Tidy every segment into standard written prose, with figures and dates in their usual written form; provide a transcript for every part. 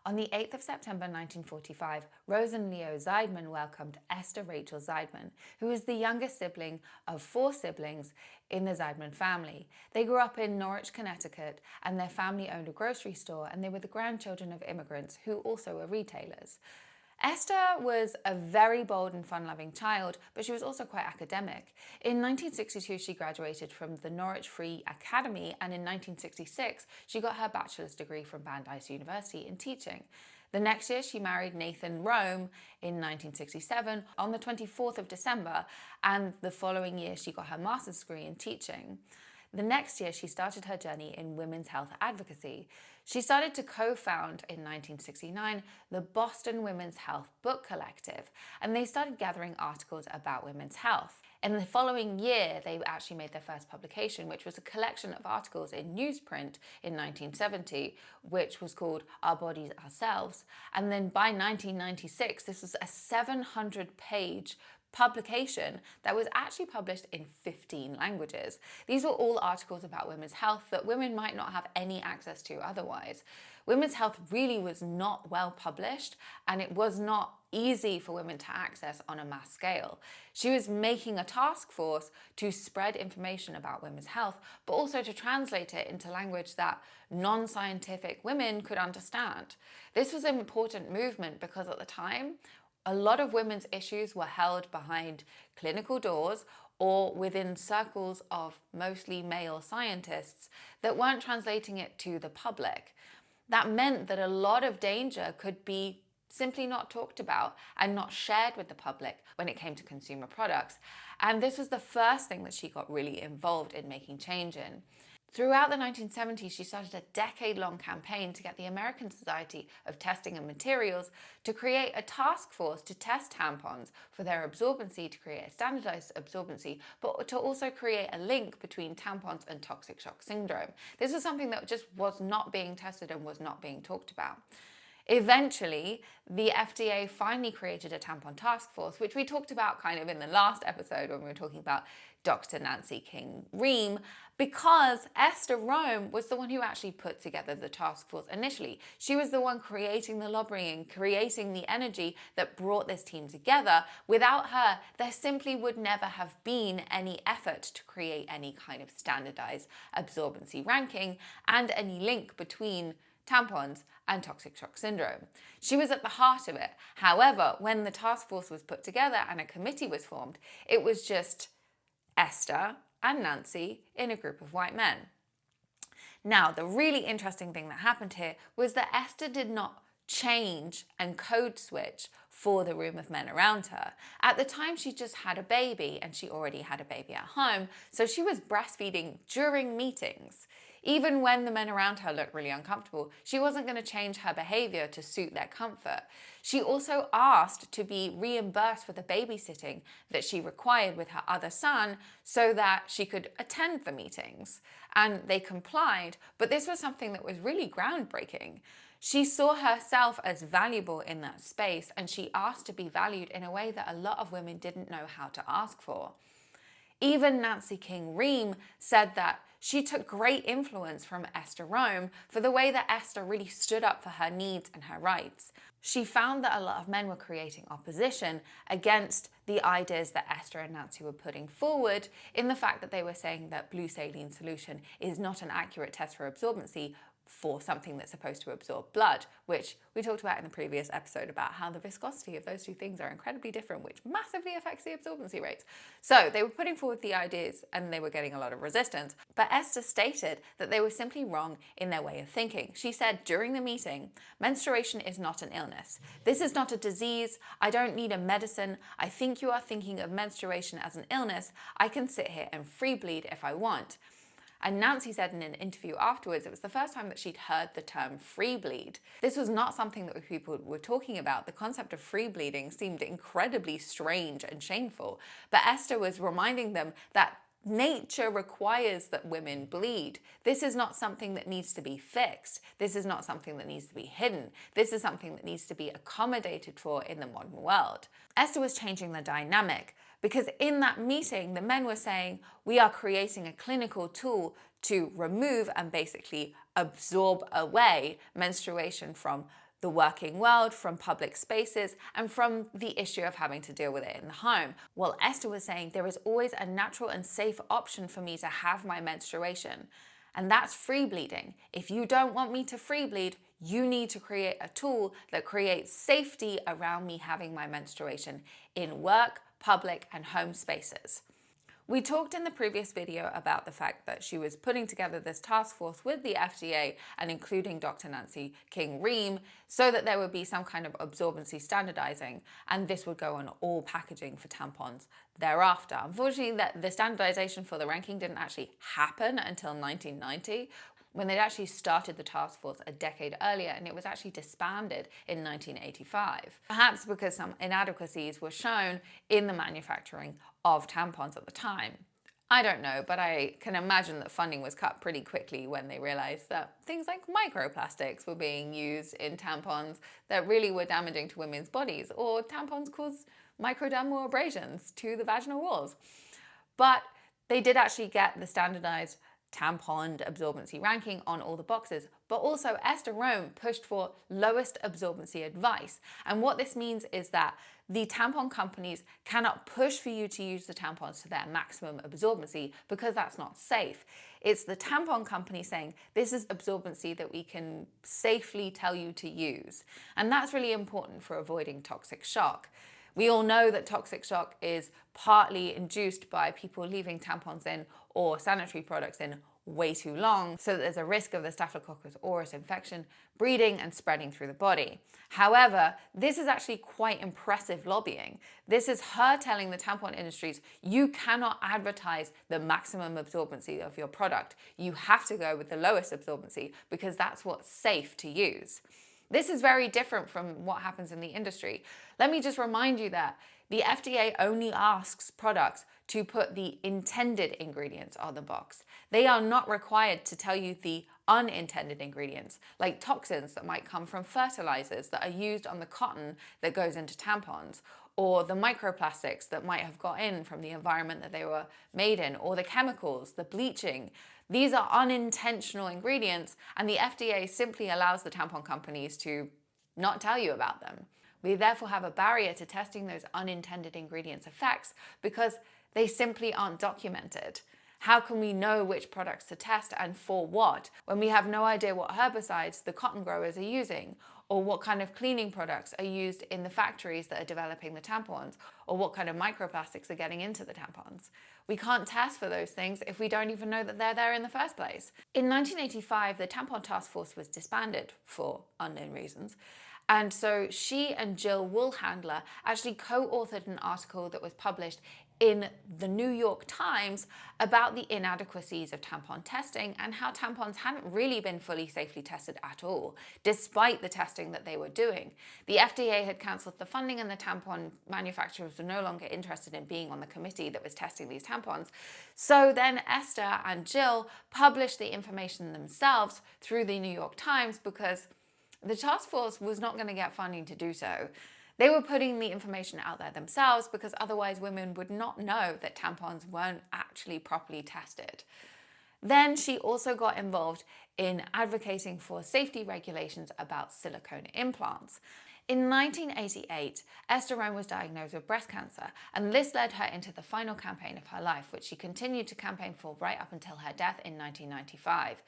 On the 8th of September 1945, Rose and Leo Zeidman welcomed Esther Rachel Zeidman, who was the youngest sibling of 4 siblings in the Zeidman family. They grew up in Norwich, Connecticut, and their family owned a grocery store, and they were the grandchildren of immigrants who also were retailers. Esther was a very bold and fun-loving child, but she was also quite academic. In 1962, she graduated from the Norwich Free Academy, and in 1966, she got her bachelor's degree from Brandeis University in teaching. The next year, she married Nathan Rome in 1967 on the 24th of December, and the following year, she got her master's degree in teaching. The next year, she started her journey in women's health advocacy. She started to co-found in 1969 the Boston Women's Health Book Collective, and they started gathering articles about women's health. In the following year, they actually made their first publication, which was a collection of articles in newsprint in 1970, which was called Our Bodies, Ourselves. And then by 1996, this was a 700-page publication that was actually published in 15 languages. These were all articles about women's health that women might not have any access to otherwise. Women's health really was not well published, and it was not easy for women to access on a mass scale. She was making a task force to spread information about women's health, but also to translate it into language that non-scientific women could understand. This was an important movement because at the time, a lot of women's issues were held behind clinical doors or within circles of mostly male scientists that weren't translating it to the public. That meant that a lot of danger could be simply not talked about and not shared with the public when it came to consumer products. And this was the first thing that she got really involved in making change in. Throughout the 1970s, she started a decade-long campaign to get the American Society of Testing and Materials to create a task force to test tampons for their absorbency, to create a standardized absorbency, but to also create a link between tampons and toxic shock syndrome. This was something that just was not being tested and was not being talked about. Eventually, the FDA finally created a tampon task force, which we talked about kind of in the last episode when we were talking about Dr. Nancy King Ream, because Esther Rome was the one who actually put together the task force initially. She was the one creating the lobbying, creating the energy that brought this team together. Without her, there simply would never have been any effort to create any kind of standardized absorbency ranking and any link between tampons and toxic shock syndrome. She was at the heart of it. However, when the task force was put together and a committee was formed, it was just Esther and Nancy in a group of white men. Now, the really interesting thing that happened here was that Esther did not change and code switch for the room of men around her. At the time, she just had a baby, and she already had a baby at home, so she was breastfeeding during meetings. Even when the men around her looked really uncomfortable, she wasn't going to change her behavior to suit their comfort. She also asked to be reimbursed for the babysitting that she required with her other son so that she could attend the meetings. And they complied, but this was something that was really groundbreaking. She saw herself as valuable in that space, and she asked to be valued in a way that a lot of women didn't know how to ask for. Even Nancy King Ream said that she took great influence from Esther Rome for the way that Esther really stood up for her needs and her rights. She found that a lot of men were creating opposition against the ideas that Esther and Nancy were putting forward, in the fact that they were saying that blue saline solution is not an accurate test for absorbency for something that's supposed to absorb blood, which we talked about in the previous episode about how the viscosity of those two things are incredibly different, which massively affects the absorbency rates. So they were putting forward the ideas and they were getting a lot of resistance. But Esther stated that they were simply wrong in their way of thinking. She said during the meeting, menstruation is not an illness. This is not a disease. I don't need a medicine. I think you are thinking of menstruation as an illness. I can sit here and free bleed if I want. And Nancy said in an interview afterwards, it was the first time that she'd heard the term free bleed. This was not something that people were talking about. The concept of free bleeding seemed incredibly strange and shameful. But Esther was reminding them that nature requires that women bleed. This is not something that needs to be fixed. This is not something that needs to be hidden. This is something that needs to be accommodated for in the modern world. Esther was changing the dynamic, because in that meeting, the men were saying, we are creating a clinical tool to remove and basically absorb away menstruation from the working world, from public spaces, and from the issue of having to deal with it in the home. Well, Esther was saying there is always a natural and safe option for me to have my menstruation, and that's free bleeding. If you don't want me to free bleed, you need to create a tool that creates safety around me having my menstruation in work, public, and home spaces. We talked in the previous video about the fact that she was putting together this task force with the FDA and including Dr. Nancy King-Ream so that there would be some kind of absorbency standardizing, and this would go on all packaging for tampons thereafter. Unfortunately, the standardization for the ranking didn't actually happen until 1990, when they'd actually started the task force a decade earlier, and it was actually disbanded in 1985. Perhaps because some inadequacies were shown in the manufacturing of tampons at the time. I don't know, but I can imagine that funding was cut pretty quickly when they realized that things like microplastics were being used in tampons that really were damaging to women's bodies, or tampons cause microdermal abrasions to the vaginal walls. But they did actually get the standardized tampon absorbency ranking on all the boxes, but also Esther Rome pushed for lowest absorbency advice. And what this means is that the tampon companies cannot push for you to use the tampons to their maximum absorbency because that's not safe. It's the tampon company saying, this is absorbency that we can safely tell you to use. And that's really important for avoiding toxic shock. We all know that toxic shock is partly induced by people leaving tampons in or sanitary products in way too long, so that there's a risk of the Staphylococcus aureus infection breeding and spreading through the body. However, this is actually quite impressive lobbying. This is her telling the tampon industries, you cannot advertise the maximum absorbency of your product. You have to go with the lowest absorbency because that's what's safe to use. This is very different from what happens in the industry. Let me just remind you that the FDA only asks products to put the intended ingredients on the box. They are not required to tell you the unintended ingredients, like toxins that might come from fertilizers that are used on the cotton that goes into tampons, or the microplastics that might have got in from the environment that they were made in, or the chemicals, the bleaching. These are unintentional ingredients, and the FDA simply allows the tampon companies to not tell you about them. We therefore have a barrier to testing those unintended ingredients' effects because they simply aren't documented. How can we know which products to test and for what when we have no idea what herbicides the cotton growers are using, or what kind of cleaning products are used in the factories that are developing the tampons, or what kind of microplastics are getting into the tampons? We can't test for those things if we don't even know that they're there in the first place. In 1985, the Tampon Task Force was disbanded for unknown reasons. And so she and Jill Woolhandler actually co-authored an article that was published in the New York Times about the inadequacies of tampon testing and how tampons hadn't really been fully safely tested at all, despite the testing that they were doing. The FDA had cancelled the funding and the tampon manufacturers were no longer interested in being on the committee that was testing these tampons. So then Esther and Jill published the information themselves through the New York Times because the task force was not going to get funding to do so. They were putting the information out there themselves because otherwise women would not know that tampons weren't actually properly tested. Then she also got involved in advocating for safety regulations about silicone implants. In 1988, Esther Rome was diagnosed with breast cancer, and this led her into the final campaign of her life, which she continued to campaign for right up until her death in 1995.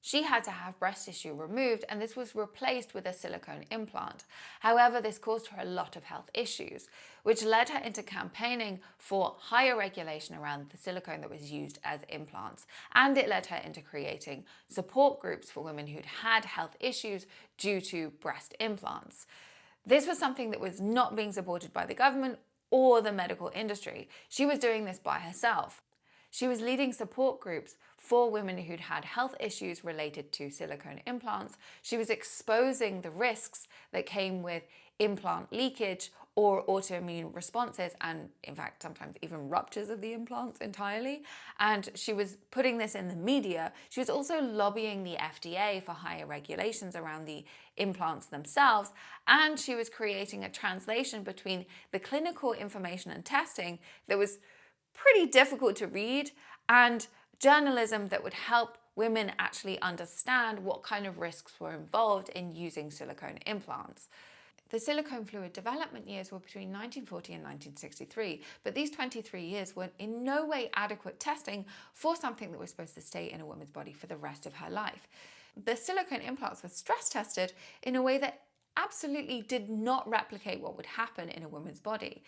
She had to have breast tissue removed, and this was replaced with a silicone implant. However, this caused her a lot of health issues, which led her into campaigning for higher regulation around the silicone that was used as implants. And it led her into creating support groups for women who'd had health issues due to breast implants. This was something that was not being supported by the government or the medical industry. She was doing this by herself. She was leading support groups for women who'd had health issues related to silicone implants. She was exposing the risks that came with implant leakage or autoimmune responses, and in fact, sometimes even ruptures of the implants entirely. And she was putting this in the media. She was also lobbying the FDA for higher regulations around the implants themselves. And she was creating a translation between the clinical information and testing that was pretty difficult to read, and journalism that would help women actually understand what kind of risks were involved in using silicone implants. The silicone fluid development years were between 1940 and 1963, but these 23 years were in no way adequate testing for something that was supposed to stay in a woman's body for the rest of her life. The silicone implants were stress tested in a way that absolutely did not replicate what would happen in a woman's body.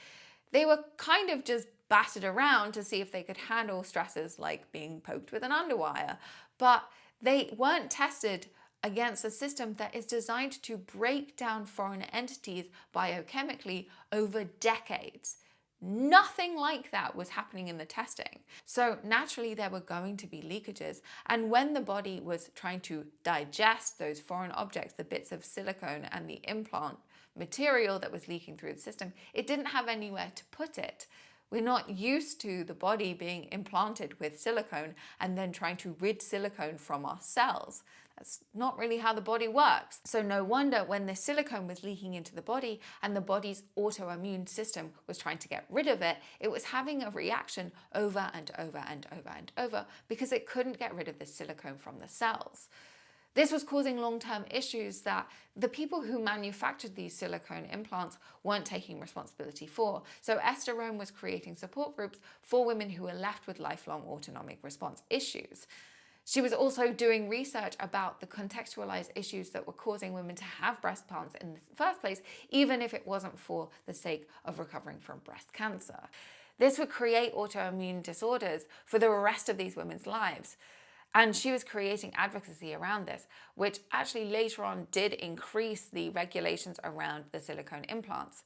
They were kind of just battered around to see if they could handle stresses like being poked with an underwire, but they weren't tested against a system that is designed to break down foreign entities biochemically over decades. Nothing like that was happening in the testing. So naturally there were going to be leakages, and when the body was trying to digest those foreign objects, the bits of silicone and the implant material that was leaking through the system, it didn't have anywhere to put it. We're not used to the body being implanted with silicone and then trying to rid silicone from our cells. That's not really how the body works. So no wonder when the silicone was leaking into the body and the body's autoimmune system was trying to get rid of it, it was having a reaction over and over and over and over because it couldn't get rid of the silicone from the cells. This was causing long-term issues that the people who manufactured these silicone implants weren't taking responsibility for. So Esther was creating support groups for women who were left with lifelong autonomic response issues. She was also doing research about the contextualized issues that were causing women to have breast implants in the first place, even if it wasn't for the sake of recovering from breast cancer. This would create autoimmune disorders for the rest of these women's lives. And she was creating advocacy around this, which actually later on did increase the regulations around the silicone implants.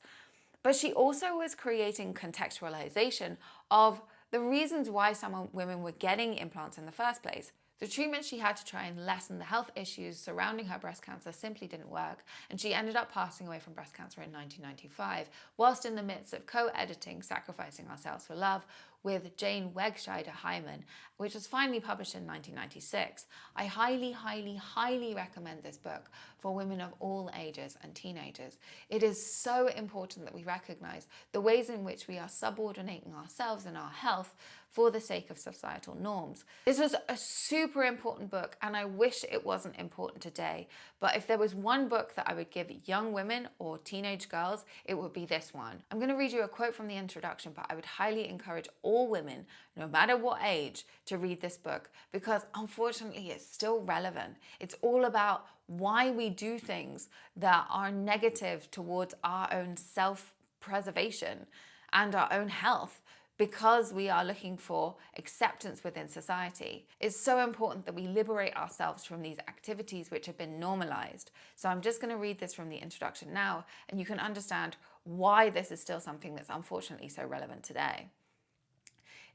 But she also was creating contextualization of the reasons why some women were getting implants in the first place. The treatment she had to try and lessen the health issues surrounding her breast cancer simply didn't work, and she ended up passing away from breast cancer in 1995, whilst in the midst of co-editing Sacrificing Ourselves for Love with Jane Wegscheider Hyman, which was finally published in 1996. I highly, highly, highly recommend this book for women of all ages and teenagers. It is so important that we recognize the ways in which we are subordinating ourselves and our health for the sake of societal norms. This was a super important book, and I wish it wasn't important today, but if there was one book that I would give young women or teenage girls, it would be this one. I'm going to read you a quote from the introduction, but I would highly encourage all women, no matter what age, to read this book because unfortunately it's still relevant. It's all about why we do things that are negative towards our own self-preservation and our own health, because we are looking for acceptance within society. It's so important that we liberate ourselves from these activities which have been normalized. So I'm just going to read this from the introduction now, and you can understand why this is still something that's unfortunately so relevant today.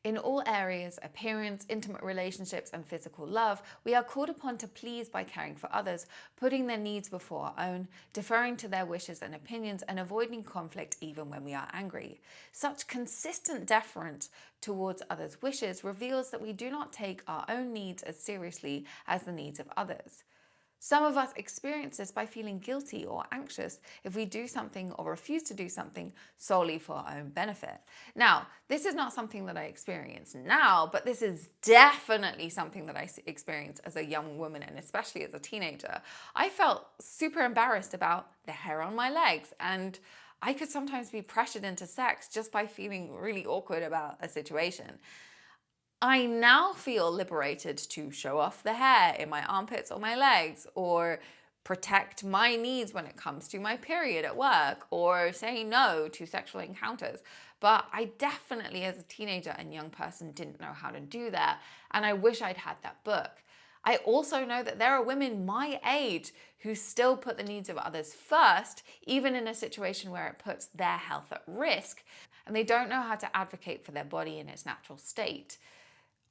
In all areas, appearance, intimate relationships, and physical love, we are called upon to please by caring for others, putting their needs before our own, deferring to their wishes and opinions, and avoiding conflict even when we are angry. Such consistent deference towards others' wishes reveals that we do not take our own needs as seriously as the needs of others. Some of us experience this by feeling guilty or anxious if we do something or refuse to do something solely for our own benefit. Now, this is not something that I experience now, but this is definitely something that I experienced as a young woman and especially as a teenager. I felt super embarrassed about the hair on my legs, and I could sometimes be pressured into sex just by feeling really awkward about a situation. I now feel liberated to show off the hair in my armpits or my legs, or protect my needs when it comes to my period at work, or say no to sexual encounters. But I definitely, as a teenager and young person, didn't know how to do that, and I wish I'd had that book. I also know that there are women my age who still put the needs of others first, even in a situation where it puts their health at risk, and they don't know how to advocate for their body in its natural state.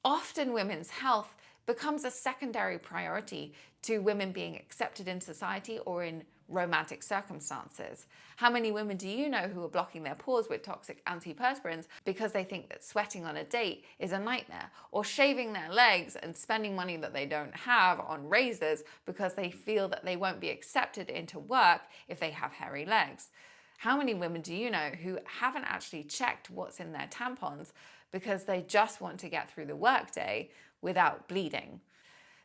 Often women's health becomes a secondary priority to women being accepted in society or in romantic circumstances. How many women do you know who are blocking their pores with toxic antiperspirants because they think that sweating on a date is a nightmare, or shaving their legs and spending money that they don't have on razors because they feel that they won't be accepted into work if they have hairy legs? How many women do you know who haven't actually checked what's in their tampons because they just want to get through the workday without bleeding?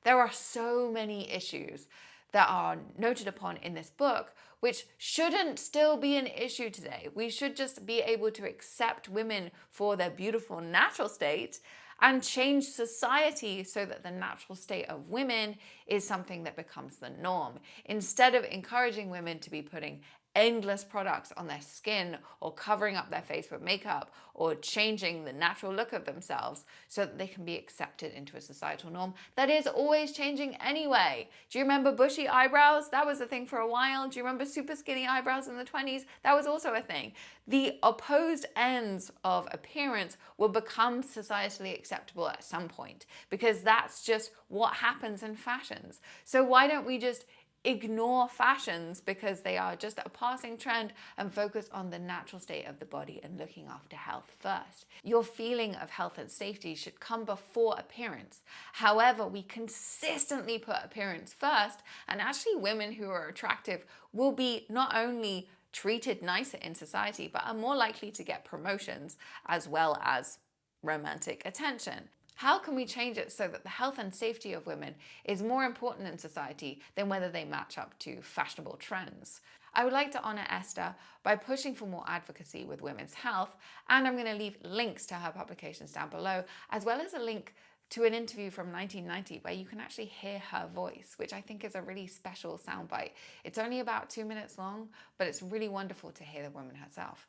There are so many issues that are noted upon in this book, which shouldn't still be an issue today. We should just be able to accept women for their beautiful natural state and change society so that the natural state of women is something that becomes the norm. Instead of encouraging women to be putting endless products on their skin or covering up their face with makeup or changing the natural look of themselves so that they can be accepted into a societal norm that is always changing anyway. Do you remember bushy eyebrows? That was a thing for a while. Do you remember super skinny eyebrows in the 20s? That was also a thing. The opposed ends of appearance will become societally acceptable at some point because that's just what happens in fashions. So why don't we just ignore fashions because they are just a passing trend and focus on the natural state of the body and looking after health first. Your feeling of health and safety should come before appearance. However, we consistently put appearance first, and actually women who are attractive will be not only treated nicer in society, but are more likely to get promotions as well as romantic attention. How can we change it so that the health and safety of women is more important in society than whether they match up to fashionable trends? I would like to honour Esther by pushing for more advocacy with women's health, and I'm going to leave links to her publications down below, as well as a link to an interview from 1990 where you can actually hear her voice, which I think is a really special soundbite. It's only about 2 minutes long, but it's really wonderful to hear the woman herself.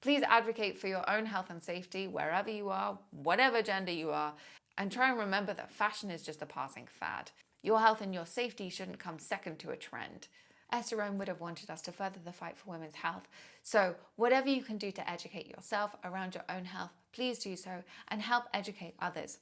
Please advocate for your own health and safety wherever you are, whatever gender you are, and try and remember that fashion is just a passing fad. Your health and your safety shouldn't come second to a trend. Esther Rome would have wanted us to further the fight for women's health. So whatever you can do to educate yourself around your own health, please do so and help educate others.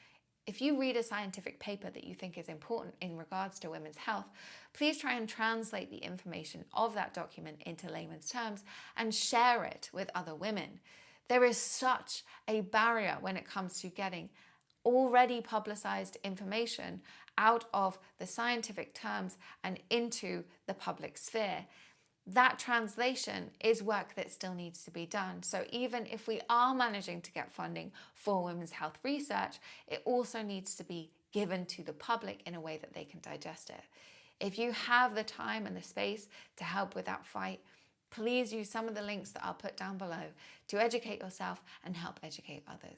If you read a scientific paper that you think is important in regards to women's health, please try and translate the information of that document into layman's terms and share it with other women. There is such a barrier when it comes to getting already publicized information out of the scientific terms and into the public sphere. That translation is work that still needs to be done. So even if we are managing to get funding for women's health research, it also needs to be given to the public in a way that they can digest it. If you have the time and the space to help with that fight, please use some of the links that I'll put down below to educate yourself and help educate others.